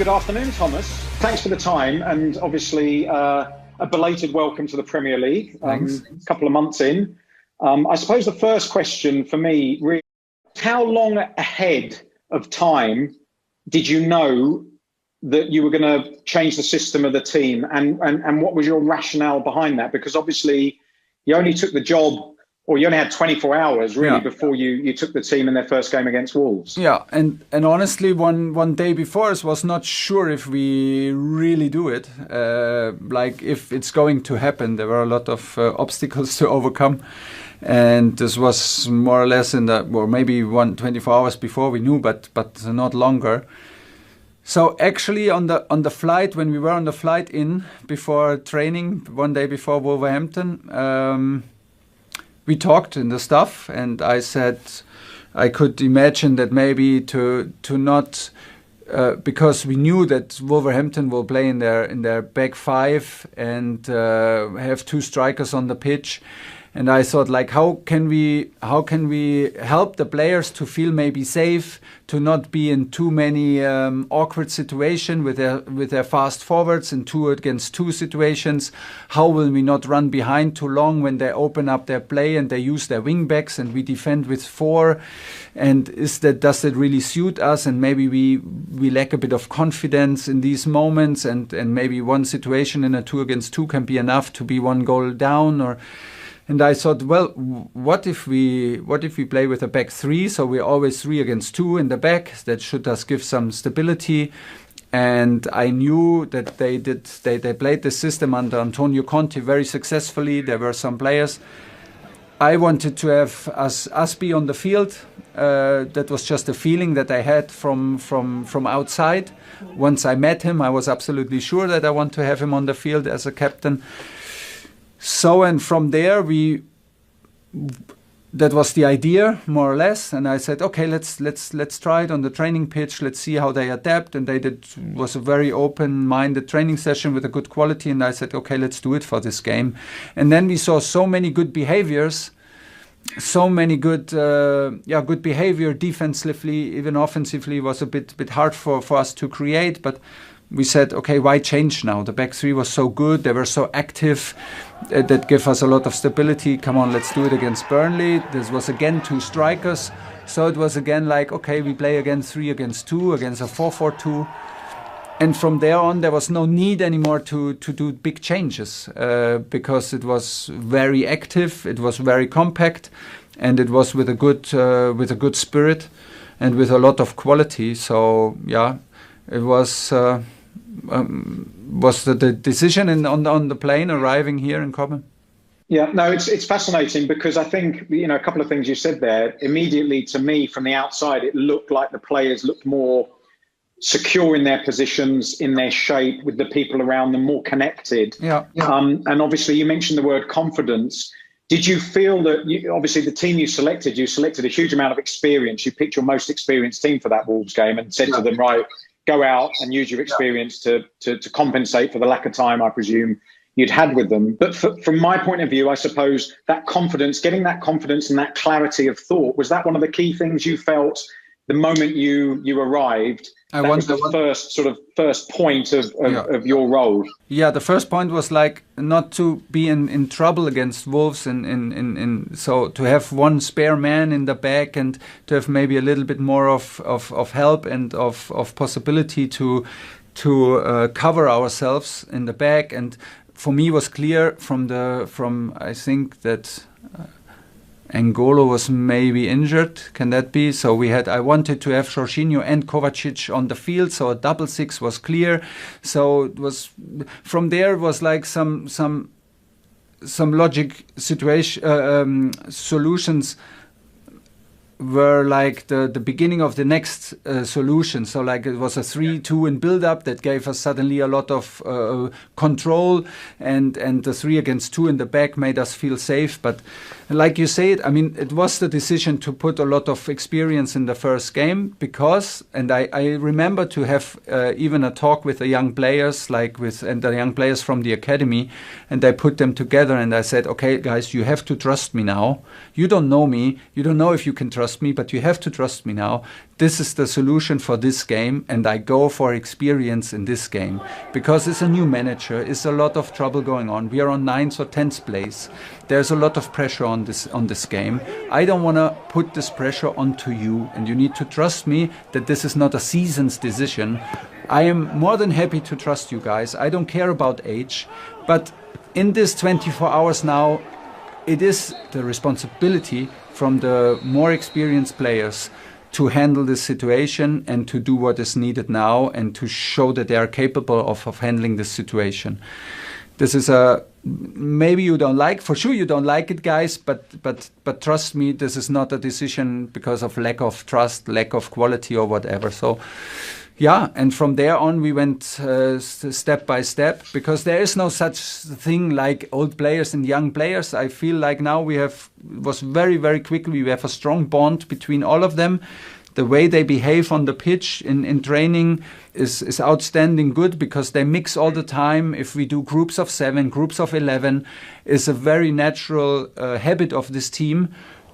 Good afternoon, Thomas. Thanks for the time, and obviously a belated welcome to the Premier League. A couple of months in. I suppose the first question for me, really, how long ahead of time did you know that you were going to change the system of the team, and what was your rationale behind that? Because obviously you only took the job, or you only had 24 hours really before you took the team in their first game against Wolves. Yeah, and honestly, one day before, I was not sure if we really do it, like if it's going to happen. There were a lot of obstacles to overcome, and this was more or less in the, or maybe 24 hours before we knew, but not longer. So actually on the flight, when we were on the flight in before training, one day before Wolverhampton, we talked in the stuff, and I said I could imagine that maybe to not because we knew that Wolverhampton will play in their back five and have two strikers on the pitch. And I thought, like, how can we help the players to feel maybe safe, to not be in too many awkward situations with their fast forwards in 2-against-2 situations? How will we not run behind too long when they open up their play and they use their wing backs and we defend with 4? And does that really suit us? And maybe we lack a bit of confidence in these moments, and maybe one situation in a 2-against-2 can be enough to be one goal down. And I thought, well, what if we play with a back 3? So we're always 3-against-2 in the back. That should us give some stability. And I knew that they played the system under Antonio Conte very successfully. There were some players. I wanted to have us be on the field. That was just a feeling that I had from outside. Once I met him, I was absolutely sure that I want to have him on the field as a captain. So, and from there that was the idea, more or less. And I said, okay, let's try it on the training pitch. Let's see how they adapt. And was a very open-minded training session with a good quality. And I said, okay, let's do it for this game. And then we saw so many good behaviors, so many good behavior defensively, even offensively was a bit hard for us to create. But we said, okay, why change now? The back 3 was so good. They were so active. That gave us a lot of stability. Come on, let's do it against Burnley. This was again 2 strikers. So it was again like, okay, we play again 3-against-2, against a 4-4-2. And from there on, there was no need anymore to do big changes because it was very active, it was very compact, and it was with a good spirit and with a lot of quality. So yeah, it was the decision on the plane arriving here in Cobham? Yeah, no, it's fascinating because I think, a couple of things you said there, immediately to me from the outside, it looked like the players looked more secure in their positions, in their shape, with the people around them, more connected. Yeah. And obviously you mentioned the word confidence. Did you feel that, obviously the team you selected a huge amount of experience. You picked your most experienced team for that Wolves game and said to them, right, go out and use your experience to compensate for the lack of time, I presume, you'd had with them. But from my point of view, I suppose that confidence, getting that confidence and that clarity of thought, was that one of the key things you felt the moment you arrived? That was the first point of your role. Yeah, the first point was like not to be in trouble against Wolves, so to have one spare man in the back and to have maybe a little bit more of help and of possibility to cover ourselves in the back. And for me, was clear from I think that Angolo was maybe injured. Can that be? So I wanted to have Jorginho and Kovacic on the field, so a double 6 was clear. So it was from there was like some logic solutions were like the beginning of the next solution. So like it was a 3-2 in build-up that gave us suddenly a lot of control, and the 3-against-2 in the back made us feel safe. But like you said, I mean, it was the decision to put a lot of experience in the first game because, and I remember to have even a talk with the young players, and the young players from the academy, and I put them together and I said, okay, guys, you have to trust me now. You don't know me. You don't know if you can trust me, but you have to trust me now this is the solution for this game, and I go for experience in this game. Because it's a new manager, it's a lot of trouble going on. We are on 9th or 10th place. There's a lot of pressure on this game. I don't want to put this pressure onto you, and you need to trust me that this is not a season's decision. I am more than happy to trust you guys. I don't care about age, but in this 24 hours now, it is the responsibility from the more experienced players to handle this situation and to do what is needed now and to show that they are capable of handling this situation. This is maybe you don't like, for sure you don't like it, guys, but trust me, this is not a decision because of lack of trust, lack of quality or whatever. So yeah, and from there on we went step by step, because there is no such thing like old players and young players. I feel like now we have very quickly we have a strong bond between all of them. The way they behave on the pitch in training is outstanding good, because they mix all the time. If we do groups of 7, groups of 11, is a very natural habit of this team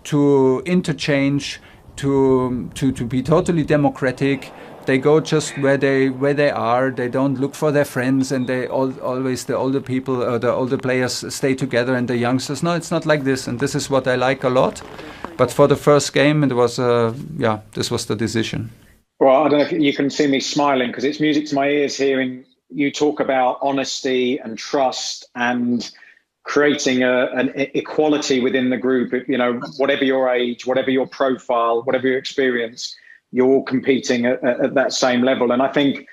to interchange, to be totally democratic. They go just where they are. They don't look for their friends, and they always the older people, the older players stay together, and the youngsters. No, it's not like this, and this is what I like a lot. But for the first game, it was this was the decision. Well, I don't know if you can see me smiling, because it's music to my ears hearing you talk about honesty and trust and creating an equality within the group. You know, whatever your age, whatever your profile, whatever your experience, you're all competing at that same level. And I think,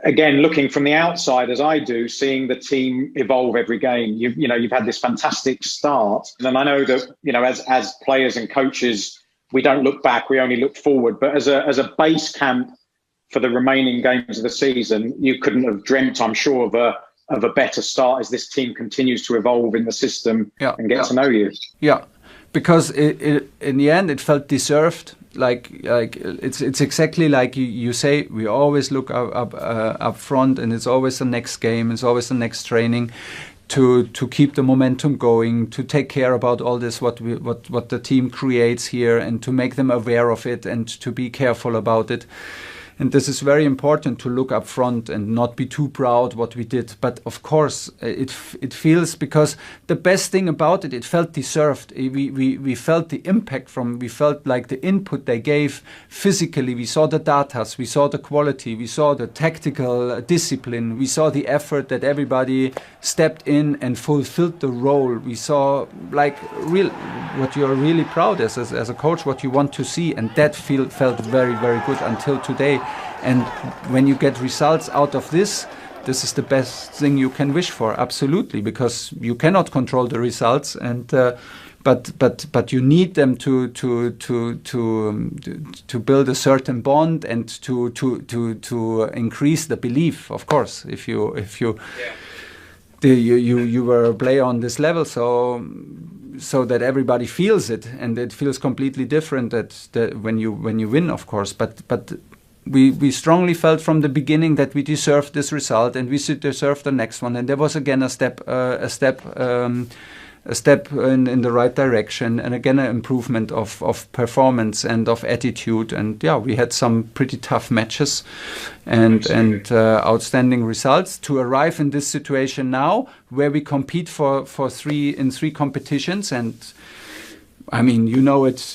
again, looking from the outside as I do, seeing the team evolve every game, you've had this fantastic start. And I know that, as players and coaches, we don't look back, we only look forward. But as a base camp for the remaining games of the season, you couldn't have dreamt, I'm sure, of a better start as this team continues to evolve in the system and get to know you. Yeah, because in the end, it felt deserved. Like it's exactly like you say. We always look up front, and it's always the next game. It's always the next training, to keep the momentum going, to take care about all this what the team creates here, and to make them aware of it, and to be careful about it. And this is very important, to look up front and not be too proud what we did. But of course, it feels, because the best thing about it felt deserved. We felt the impact we felt like the input they gave physically. We saw the datas, we saw the quality, we saw the tactical discipline, we saw the effort that everybody stepped in and fulfilled the role. We saw what you are really proud as a coach, what you want to see, and that felt very good until today. And when you get results out of this is the best thing you can wish for, absolutely, because you cannot control the results, and but you need them to build a certain bond and to increase the belief. Of course, if you were a player on this level, so that everybody feels it, and it feels completely different that when you win, of course, but. We strongly felt from the beginning that we deserved this result, and we should deserve the next one. And there was again a step in the right direction, and again an improvement of performance and of attitude. And we had some pretty tough matches and outstanding results to arrive in this situation now, where we compete for three competitions. And I mean, you know it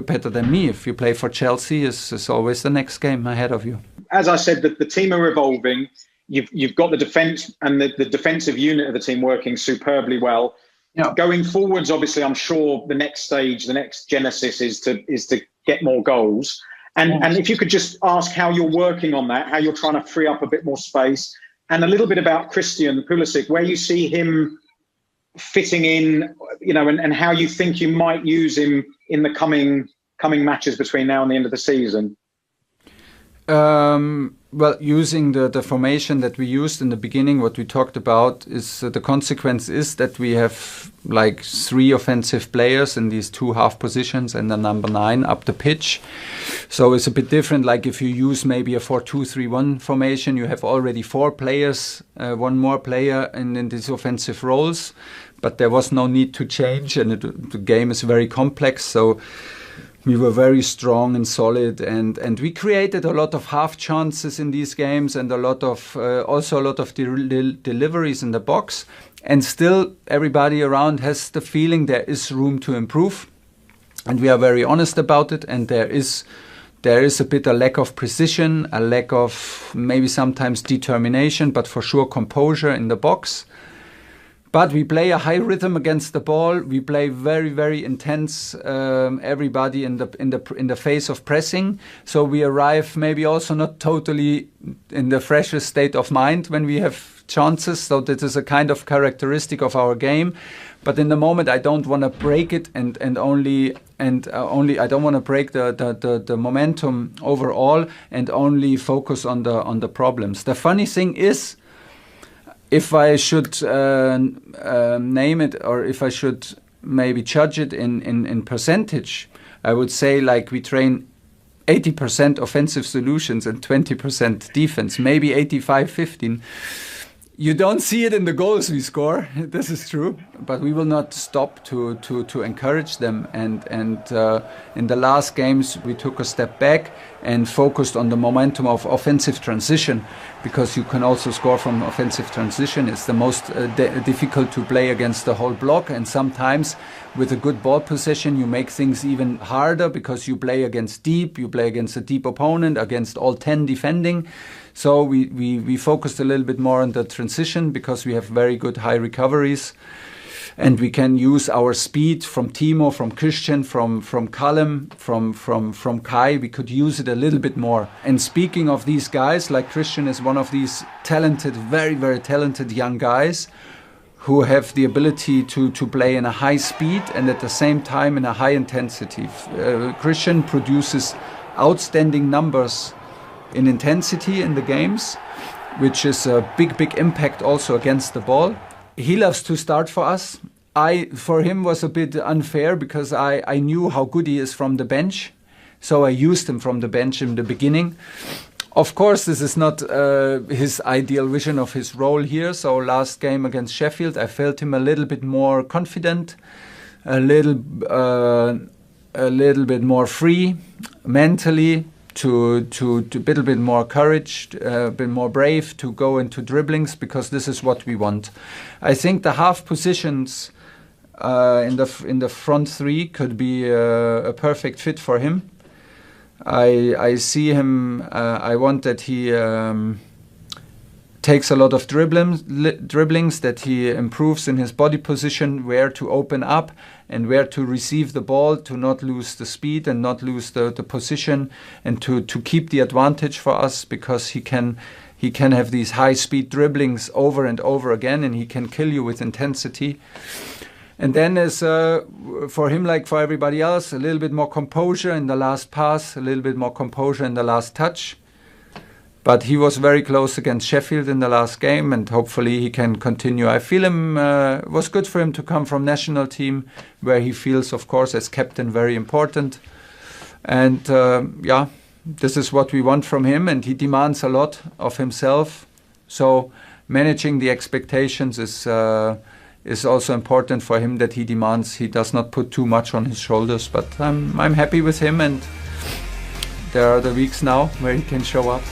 better than me. If you play for Chelsea, it's always the next game ahead of you. As I said, the team are evolving. You've got the defence and the defensive unit of the team working superbly well. Yeah. Going forwards, obviously, I'm sure the next stage, the next genesis is to get more goals. And if you could just ask how you're working on that, how you're trying to free up a bit more space, and a little bit about Christian Pulisic, where you see him fitting in, and how you think you might use him in the coming matches between now and the end of the season. Well, using the formation that we used in the beginning, what we talked about is the consequence is that we have like 3 offensive players in these 2 half positions and the number 9 up the pitch. So it's a bit different. Like if you use maybe a 4-2-3-1 formation, you have already 4 players, 1 more player in these offensive roles. But there was no need to change, and the game is very complex. So we were very strong and solid, and we created a lot of half chances in these games, and also a lot of deliveries in the box. And still, everybody around has the feeling there is room to improve, and we are very honest about it. And there is a bit a lack of precision, a lack of maybe sometimes determination, but for sure composure in the box. But we play a high rhythm against the ball. We play very, very intense. Everybody in the face of pressing. So we arrive maybe also not totally in the freshest state of mind when we have chances. So that is a kind of characteristic of our game. But in the moment, I don't want to break it, and I don't want to break the momentum overall, and only focus on the problems. The funny thing is, if I should name it, or if I should maybe judge it in percentage, I would say like we train 80% offensive solutions and 20% defense, maybe 85-15. You don't see it in the goals we score. This is true, but we will not stop to encourage them. And in the last games, we took a step back and focused on the momentum of offensive transition, because you can also score from offensive transition. It's the most difficult to play against the whole block, and sometimes with a good ball possession, you make things even harder because you play against a deep opponent, against all 10 defending. So we focused a little bit more on the transition, because we have very good high recoveries, and we can use our speed from Timo, from Christian, from Callum, from Kai. We could use it a little bit more. And speaking of these guys, like Christian is one of these talented, very, very talented young guys who have the ability to play in a high speed and at the same time in a high intensity. Christian produces outstanding numbers in intensity in the games, which is a big impact also against the ball. He loves to start for us. For him was a bit unfair, because I knew how good he is from the bench, so I used him from the bench in the beginning. Of course, this is not his ideal vision of his role here. So last game against Sheffield, I felt him a little bit more confident, a little bit more free mentally, to a little bit more courage, a bit more brave to go into dribblings, because this is what we want. I think the half positions in the front three could be a perfect fit for him. I see him. I want that he takes a lot of dribblings, that he improves in his body position, where to open up and where to receive the ball, to not lose the speed and not lose the position, and to keep the advantage for us, because he can have these high speed dribblings over and over again, and he can kill you with intensity. And then as for him, like for everybody else, a little bit more composure in the last pass, a little bit more composure in the last touch. But he was very close against Sheffield in the last game, and hopefully he can continue. I feel it was good for him to come from national team, where he feels, of course, as captain, very important. And this is what we want from him, and he demands a lot of himself. So managing the expectations is also important for him, that he demands. He does not put too much on his shoulders. But I'm happy with him, and there are the weeks now where he can show up.